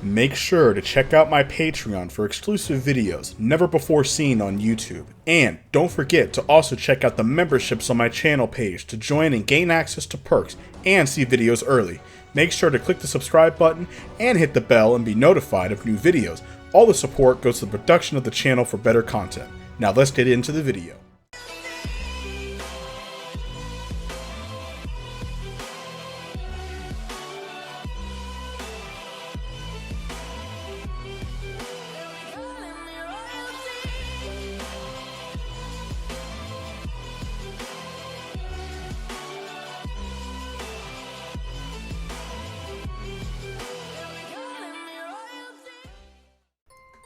Make sure to check out my Patreon for exclusive videos never before seen on YouTube. And don't forget to also check out the memberships on my channel page to join and gain access to perks and see videos early. Make sure to click the subscribe button and hit the bell and be notified of new videos. All the support goes to the production of the channel for better content. Now let's get into the video.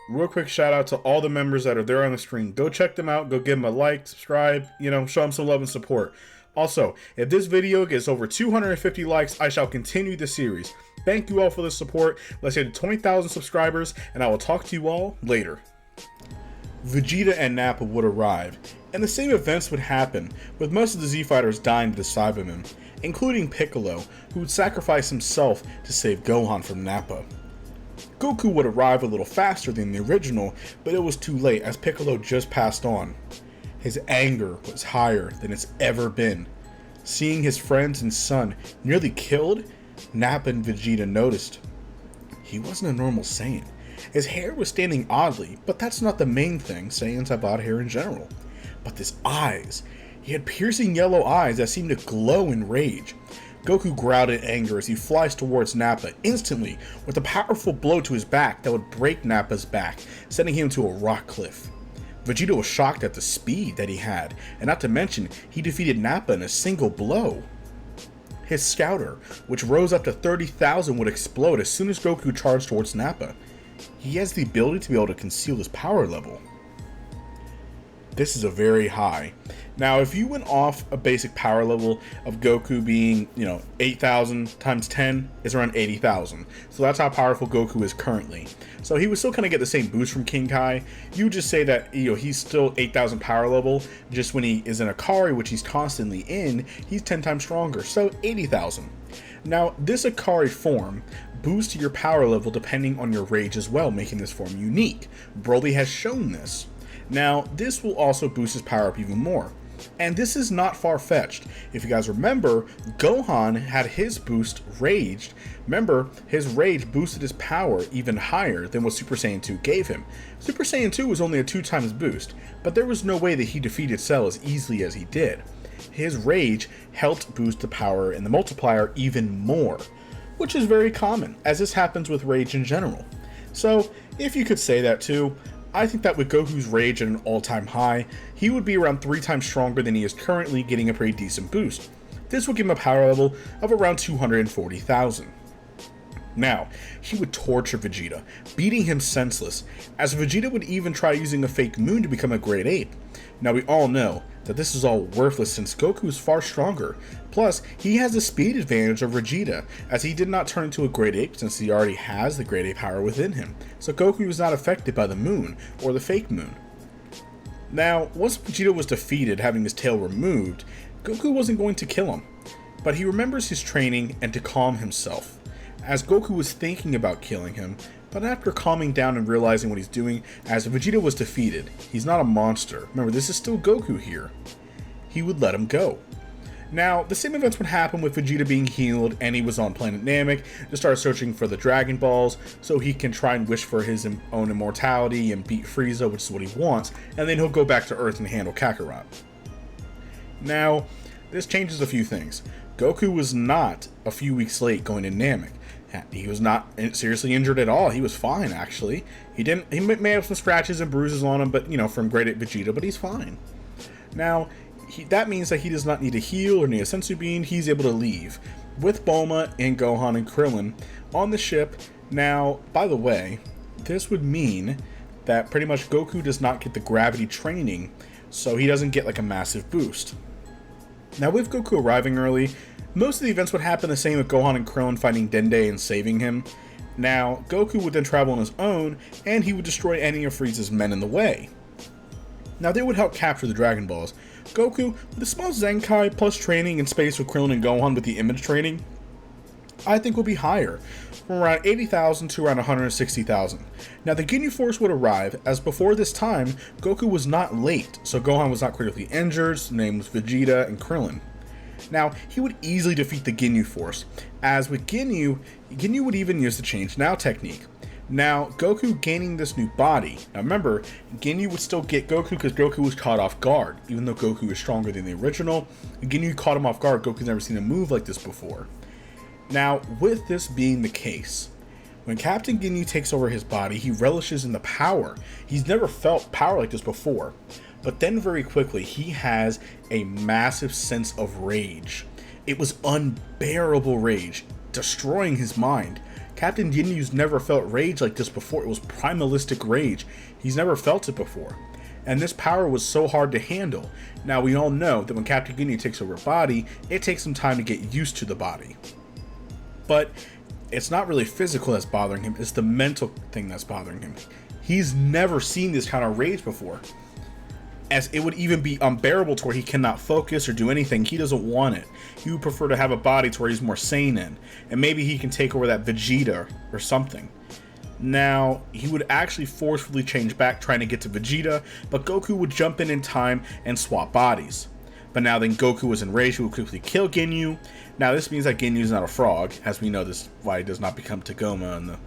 Real quick shout out to all the members that are there on the screen. Go check them out. Go give them a like, subscribe, show them some love and support. Also, if this video gets over 250 likes, I shall continue the series. Thank you all for the support. Let's hit 20,000 subscribers, and I will talk to you all later. Vegeta and Nappa would arrive, and the same events would happen, with most of the Z-Fighters dying to the Cybermen, including Piccolo, who would sacrifice himself to save Gohan from Nappa. Goku would arrive a little faster than the original, but it was too late as Piccolo just passed on. His anger was higher than it's ever been. Seeing his friends and son nearly killed, Nappa and Vegeta noticed. He wasn't a normal Saiyan. His hair was standing oddly, but that's not the main thing. Saiyans have odd hair in general. But his eyes. He had piercing yellow eyes that seemed to glow in rage. Goku growled in anger as he flies towards Nappa instantly with a powerful blow to his back that would break Nappa's back, sending him to a rock cliff. Vegeta was shocked at the speed that he had, and not to mention, he defeated Nappa in a single blow. His scouter, which rose up to 30,000, would explode as soon as Goku charged towards Nappa. He has the ability to be able to conceal his power level. This is a very high. Now, if you went off a basic power level of Goku being, 8,000 times 10 is around 80,000. So that's how powerful Goku is currently. So he would still kind of get the same boost from King Kai. You would just say that, he's still 8,000 power level. Just when he is in Ikari, which he's constantly in, he's 10 times stronger. So 80,000. Now, this Ikari form boosts your power level depending on your rage as well, making this form unique. Broly has shown this. Now, this will also boost his power up even more. And this is not far-fetched. If you guys remember, Gohan had his boost raged. Remember, his rage boosted his power even higher than what Super Saiyan 2 gave him. Super Saiyan 2 was only a 2 times boost, but there was no way that he defeated Cell as easily as he did. His rage helped boost the power and the multiplier even more, which is very common, as this happens with rage in general. So, if you could say that too, I think that with Goku's rage at an all-time high, he would be around 3 times stronger than he is currently, getting a pretty decent boost. This would give him a power level of around 240,000. Now, he would torture Vegeta, beating him senseless, as Vegeta would even try using a fake moon to become a great ape. Now, we all know that this is all worthless since Goku is far stronger. Plus, he has the speed advantage of Vegeta, as he did not turn into a great ape since he already has the great ape power within him. So Goku was not affected by the moon, or the fake moon. Now, once Vegeta was defeated, having his tail removed, Goku wasn't going to kill him. But he remembers his training and to calm himself, as Goku was thinking about killing him, but after calming down and realizing what he's doing, as Vegeta was defeated, he's not a monster. Remember, this is still Goku here. He would let him go. Now, the same events would happen with Vegeta being healed and he was on planet Namek to start searching for the Dragon Balls so he can try and wish for his own immortality and beat Frieza, which is what he wants, and then he'll go back to Earth and handle Kakarot. Now, this changes a few things. Goku was not a few weeks late going to Namek. He was not seriously injured at all. He was fine, actually. He may have some scratches and bruises on him, but, from Great Ape Vegeta, but he's fine. Now, that means that he does not need a heal or need a sensu bean. He's able to leave with Bulma and Gohan and Krillin on the ship. Now, by the way, this would mean that pretty much Goku does not get the gravity training, so he doesn't get like a massive boost. Now, with Goku arriving early, most of the events would happen the same with Gohan and Krillin fighting Dende and saving him. Now, Goku would then travel on his own, and he would destroy any of Frieza's men in the way. Now, they would help capture the Dragon Balls. Goku, with a small Zenkai plus training in space with Krillin and Gohan with the image training, I think will be higher, from around 80,000 to around 160,000. Now the Ginyu Force would arrive, as before this time, Goku was not late, so Gohan was not critically injured, so names Vegeta and Krillin. Now, he would easily defeat the Ginyu Force, as with Ginyu would even use the Change Now technique. Now, Goku gaining this new body. Now remember, Ginyu would still get Goku because Goku was caught off guard. Even though Goku is stronger than the original, Ginyu caught him off guard. Goku's never seen a move like this before. Now, with this being the case, when Captain Ginyu takes over his body, he relishes in the power. He's never felt power like this before. But then very quickly, he has a massive sense of rage. It was unbearable rage, destroying his mind. Captain Ginyu's never felt rage like this before. It was primalistic rage. He's never felt it before. And this power was so hard to handle. Now we all know that when Captain Ginyu takes over a body, it takes some time to get used to the body. But it's not really physical that's bothering him, it's the mental thing that's bothering him. He's never seen this kind of rage before. As it would even be unbearable to where he cannot focus or do anything. He doesn't want it. He would prefer to have a body to where he's more sane in. And maybe he can take over that Vegeta or something. Now, he would actually forcefully change back trying to get to Vegeta, but Goku would jump in time and swap bodies. But now then Goku was enraged, he would quickly kill Ginyu. Now this means that Ginyu is not a frog, as we know this why he does not become Tagoma in the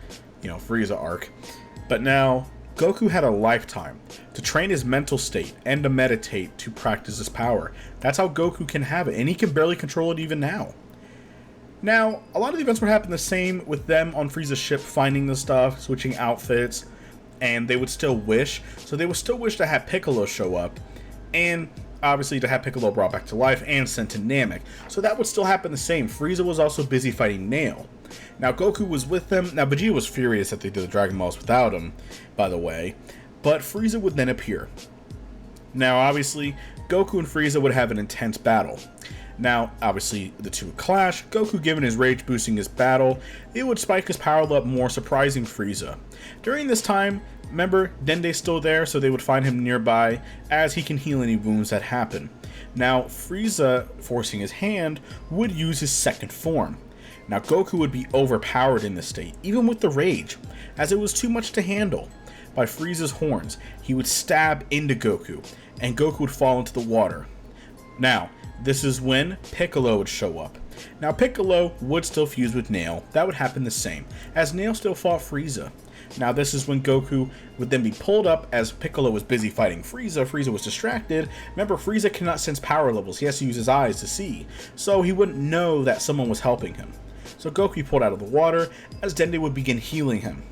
Frieza arc. But now Goku had a lifetime to train his mental state and to meditate to practice his power. That's how Goku can have it, and he can barely control it even now. Now, a lot of the events would happen the same with them on Frieza's ship, finding the stuff, switching outfits, and they would still wish. So they would still wish to have Piccolo show up, and obviously to have Piccolo brought back to life and sent to Namek. So that would still happen the same. Frieza was also busy fighting Nail. Now Goku was with them. Now Vegeta was furious that they did the Dragon Balls without him, by the way. But Frieza would then appear. Now obviously, Goku and Frieza would have an intense battle. Now, obviously, the two would clash. Goku, given his rage boosting his battle, it would spike his power level up more, surprising Frieza. During this time, remember, Dende's still there, so they would find him nearby, as he can heal any wounds that happen. Now, Frieza, forcing his hand, would use his second form. Now, Goku would be overpowered in this state, even with the rage, as it was too much to handle. By Frieza's horns, he would stab into Goku, and Goku would fall into the water. Now, this is when Piccolo would show up. Now Piccolo would still fuse with Nail. That would happen the same, as Nail still fought Frieza. Now this is when Goku would then be pulled up as Piccolo was busy fighting Frieza. Frieza was distracted. Remember, Frieza cannot sense power levels. He has to use his eyes to see. So he wouldn't know that someone was helping him. So Goku pulled out of the water as Dende would begin healing him.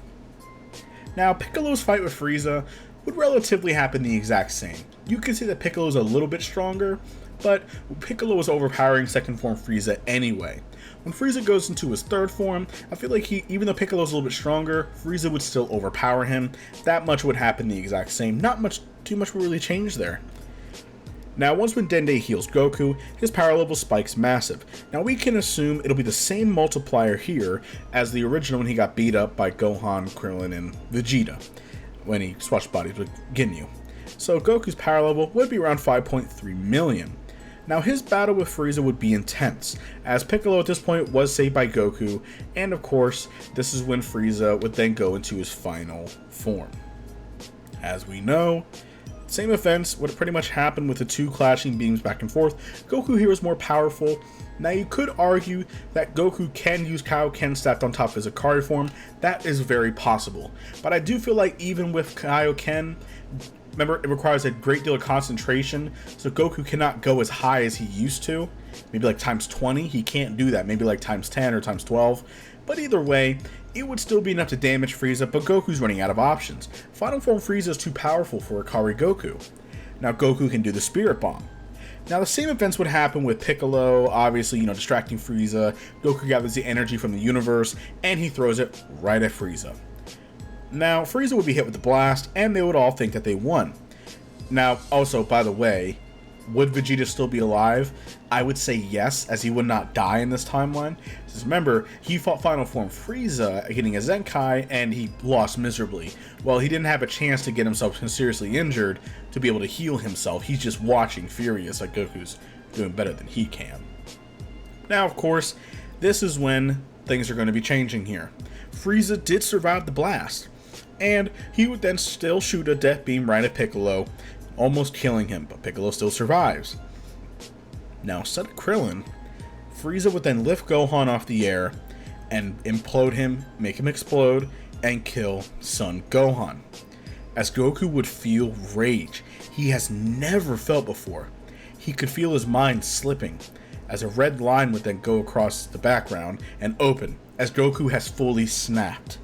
Now Piccolo's fight with Frieza would relatively happen the exact same. You can see that Piccolo's a little bit stronger, but Piccolo was overpowering second form Frieza anyway. When Frieza goes into his third form, I feel like even though Piccolo's a little bit stronger, Frieza would still overpower him. That much would happen the exact same. Too much would really change there. Now, once when Dende heals Goku, his power level spikes massive. Now, we can assume it'll be the same multiplier here as the original when he got beat up by Gohan, Krillin, and Vegeta, when he switched bodies with Ginyu. So Goku's power level would be around 5.3 million. Now his battle with Frieza would be intense, as Piccolo at this point was saved by Goku, and of course, this is when Frieza would then go into his final form. As we know, same events would pretty much happen with the two clashing beams back and forth. Goku here is more powerful. Now you could argue that Goku can use Kaioken stacked on top of his Ikari form. That is very possible. But I do feel like even with Kaioken, remember, it requires a great deal of concentration, so Goku cannot go as high as he used to. Maybe like times 20, he can't do that. Maybe like times 10 or times 12. But either way, it would still be enough to damage Frieza, but Goku's running out of options. Final form Frieza is too powerful for Ikari Goku. Now Goku can do the Spirit Bomb. Now the same events would happen with Piccolo, obviously, distracting Frieza. Goku gathers the energy from the universe, and he throws it right at Frieza. Now, Frieza would be hit with the blast, and they would all think that they won. Now, also, by the way, would Vegeta still be alive? I would say yes, as he would not die in this timeline. Because remember, he fought Final Form Frieza, getting a Zenkai, and he lost miserably. Well, he didn't have a chance to get himself seriously injured to be able to heal himself. He's just watching furious like Goku's doing better than he can. Now, of course, this is when things are going to be changing here. Frieza did survive the blast, and he would then still shoot a death beam right at Piccolo, almost killing him, but Piccolo still survives. Now, instead of Krillin, Frieza would then lift Gohan off the air and implode him, make him explode, and kill Son Gohan. As Goku would feel rage he has never felt before. He could feel his mind slipping, as a red line would then go across the background and open, as Goku has fully snapped.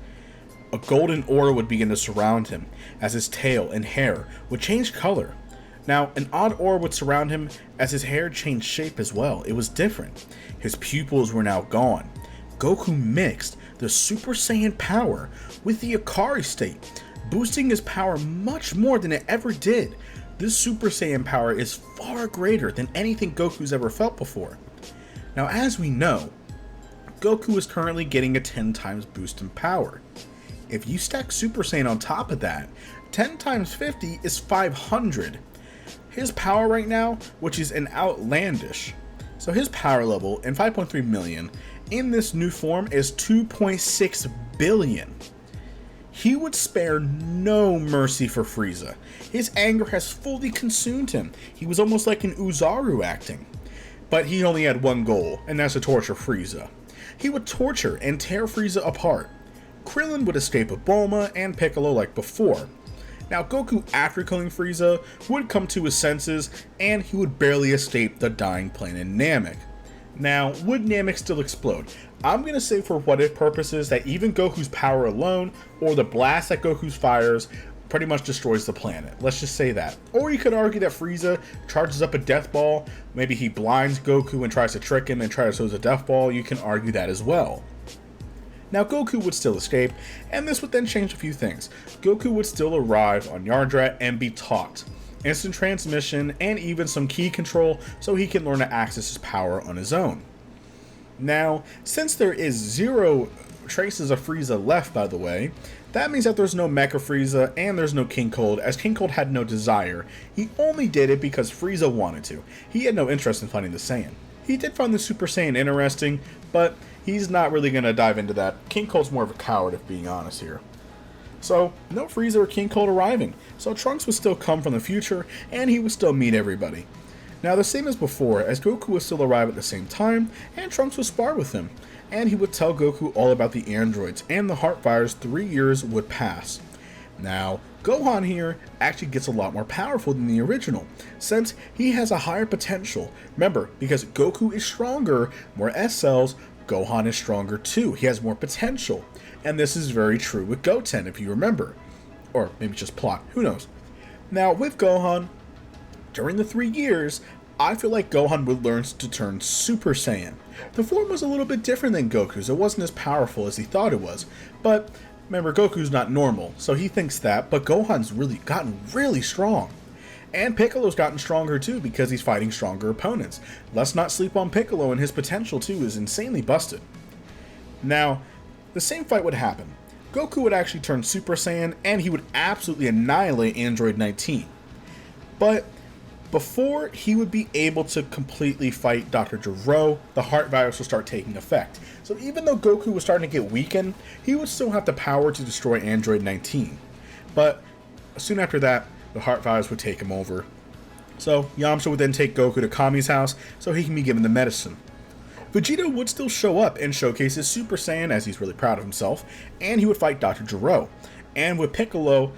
A golden aura would begin to surround him, as his tail and hair would change color. Now, an odd aura would surround him as his hair changed shape as well. It was different. His pupils were now gone. Goku mixed the Super Saiyan power with the Ikari state, boosting his power much more than it ever did. This Super Saiyan power is far greater than anything Goku's ever felt before. Now, as we know, Goku is currently getting a 10 times boost in power. If you stack Super Saiyan on top of that, 10 times 50 is 500. His power right now, which is an outlandish. So his power level in 5.3 million in this new form is 2.6 billion. He would spare no mercy for Frieza. His anger has fully consumed him. He was almost like an Uzaru acting. But he only had one goal, and that's to torture Frieza. He would torture and tear Frieza apart. Krillin would escape with Bulma and Piccolo like before. Now, Goku, after killing Frieza, would come to his senses, and he would barely escape the dying planet Namek. Now, would Namek still explode? I'm going to say for what if purposes that even Goku's power alone, or the blast that Goku fires, pretty much destroys the planet. Let's just say that. Or you could argue that Frieza charges up a death ball, maybe he blinds Goku and tries to trick him and tries to use a death ball. You can argue that as well. Now, Goku would still escape, and this would then change a few things. Goku would still arrive on Yardrat and be taught instant transmission and even some ki control so he can learn to access his power on his own. Now, since there is zero traces of Frieza left, by the way, that means that there's no Mecha Frieza and there's no King Cold, as King Cold had no desire. He only did it because Frieza wanted to. He had no interest in fighting the Saiyan. He did find the Super Saiyan interesting, but he's not really going to dive into that. King Cold's more of a coward, if being honest here. So, no Frieza or King Cold arriving. So Trunks would still come from the future, and he would still meet everybody. Now, the same as before, as Goku would still arrive at the same time, and Trunks would spar with him. And he would tell Goku all about the androids, and the Heartfire's 3 years would pass. Now, Gohan here actually gets a lot more powerful than the original, since he has a higher potential. Remember, because Goku is stronger, more S cells, Gohan is stronger too. He has more potential. And this is very true with Goten, if you remember. Or maybe just plot, who knows. Now, with Gohan, during the 3 years, I feel like Gohan would learn to turn Super Saiyan. The form was a little bit different than Goku's. It wasn't as powerful as he thought it was. But remember, Goku's not normal, so he thinks that, but Gohan's gotten really strong. And Piccolo's gotten stronger too because he's fighting stronger opponents. Let's not sleep on Piccolo, and his potential too is insanely busted. Now, the same fight would happen. Goku would actually turn Super Saiyan, and he would absolutely annihilate Android 19. But before he would be able to completely fight Dr. Gero, the heart virus would start taking effect. So even though Goku was starting to get weakened, he would still have the power to destroy Android 19. But soon after that, the heart virus would take him over. So Yamcha would then take Goku to Kami's house so he can be given the medicine. Vegeta would still show up and showcase his Super Saiyan, as he's really proud of himself, and he would fight Dr. Gero. And with Piccolo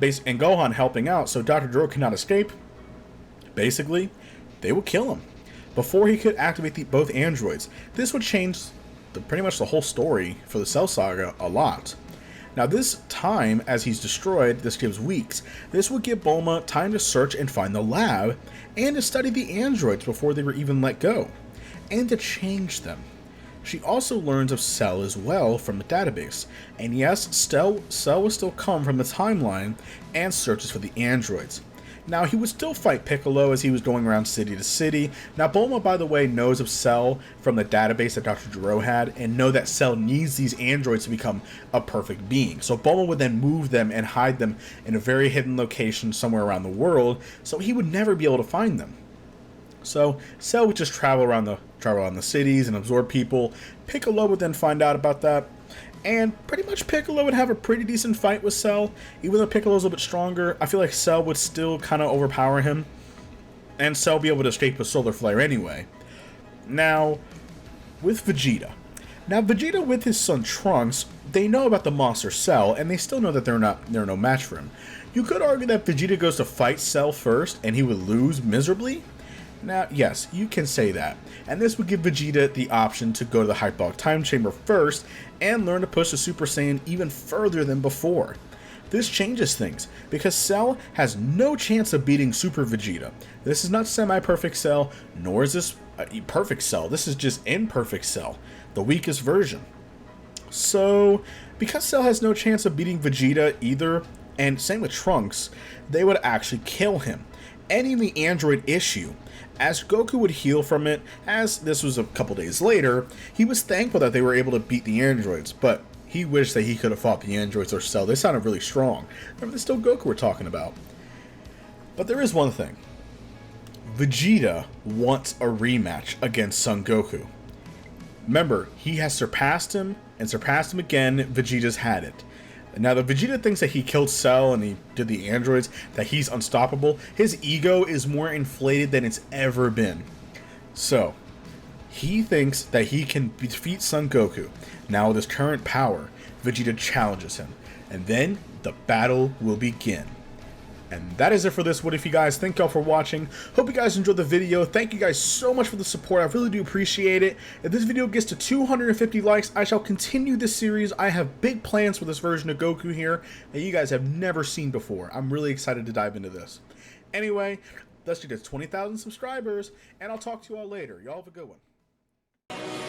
and Gohan helping out so Dr. Gero cannot escape, basically, they would kill him before he could activate both androids. This would change pretty much the whole story for the Cell Saga a lot. Now, this time, as he's destroyed, this gives weeks. This would give Bulma time to search and find the lab, and to study the androids before they were even let go, and to change them. She also learns of Cell as well from the database, and yes, Cell will still come from the timeline and searches for the androids. Now, he would still fight Piccolo as he was going around city to city. Now, Bulma, by the way, knows of Cell from the database that Dr. Gero had, and know that Cell needs these androids to become a perfect being. So Bulma would then move them and hide them in a very hidden location somewhere around the world, so he would never be able to find them. So Cell would just travel around the cities and absorb people. Piccolo would then find out about that, and pretty much Piccolo would have a pretty decent fight with Cell. Even though Piccolo's a little bit stronger, I feel like Cell would still kind of overpower him, and Cell be able to escape with Solar Flare anyway. Now, with Vegeta. Now Vegeta with his son Trunks, they know about the monster Cell, and they still know that they're no match for him. You could argue that Vegeta goes to fight Cell first, and he would lose miserably. Now, yes, you can say that, and this would give Vegeta the option to go to the Hyperbolic Time Chamber first and learn to push the Super Saiyan even further than before. This changes things, because Cell has no chance of beating Super Vegeta. This is not semi-perfect Cell, nor is this perfect Cell. This is just imperfect Cell, the weakest version. So, because Cell has no chance of beating Vegeta either, and same with Trunks, they would actually kill him, ending the android issue. As Goku would heal from it, as this was a couple days later, he was thankful that they were able to beat the androids, but he wished that he could have fought the androids or Cell. They sounded really strong. Remember, it's still Goku we're talking about. But there is one thing. Vegeta wants a rematch against Son Goku. Remember, he has surpassed him, and surpassed him again. Vegeta's had it. Now, the Vegeta thinks that he killed Cell and he did the androids, that he's unstoppable. His ego is more inflated than it's ever been. So, he thinks that he can defeat Son Goku. Now, with his current power, Vegeta challenges him. And then, the battle will begin. And that is it for this. What if you guys? Thank y'all for watching. Hope you guys enjoyed the video. Thank you guys so much for the support. I really do appreciate it. If this video gets to 250 likes, I shall continue this series. I have big plans for this version of Goku here that you guys have never seen before. I'm really excited to dive into this. Anyway, let's get to 20,000 subscribers, and I'll talk to you all later. Y'all have a good one.